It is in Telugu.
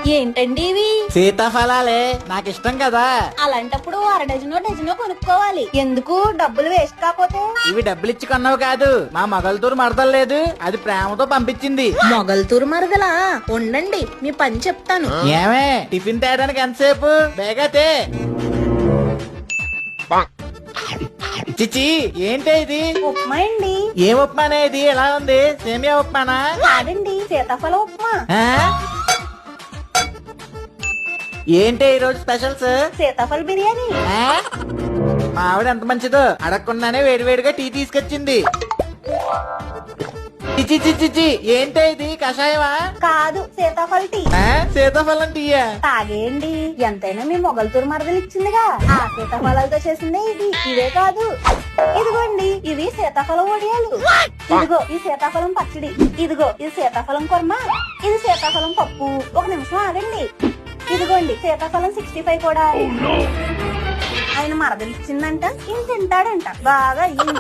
ఏంటండి ఇవి? సీతాఫలాలే, నాకు ఇష్టం కదా. అలాంటప్పుడు అర డజనో కొనుక్కోవాలి. ఎందుకు? డబ్బులు వేస్ట్ కాకపోతే. ఇవి డబ్బులు ఇచ్చి కొన్నావు కాదు, మా మొగల్తూరు మరదలు లేదు, అది ప్రేమతో పంపించింది. మొగల్తూరు మరదలా? ఉండండి మీ పని చెప్తాను. ఏమే, టిఫిన్ తేయడానికి ఎంతసేపు? బేగతే. చిచి, ఏంటి ఇది? ఉప్మా అండి. ఏం ఉప్మానే ఇది? ఎలా ఉంది? సేమియా ఉప్మానా? కాదండి, సీతాఫలం ఉప్మా. ఆ? ఏంటి ఈరోజు స్పెషల్స్? సీతాఫల బిర్యానీ. ఆ? మా ఆవిడ ఎంత మంచిదో, అడగకుండానే వేడివేడిగా టీ తీసుకొచ్చింది. చిచి చిచి, ఏంటి ఇది? కషాయమా? కాదు, సీతాఫల టీ. ఆ? సీతాఫలం టీయా? తాగేయండి, ఎంతైనా మీ మొగల్తూరు మరదలు ఇచ్చిందిగా, ఆ సీతాఫలాలతో చేసిందే ఇది. ఇవే కాదు, ఇదిగోండి, ఇవి సీతాఫలం వడియాలు. ఇదిగో ఈ సీతాఫలం పచ్చడి. ఇదిగో ఇది సీతాఫలం కుర్మా. ఇది సీతాఫలం పప్పు. ఒక నిమిషం ఆగండి. ఇదిగోండి సీతాఫలం 65 కూడా. ఆయన మరదలు ఇచ్చిందంట, ఈయన తింటాడంట. బాగా అయ్యింది.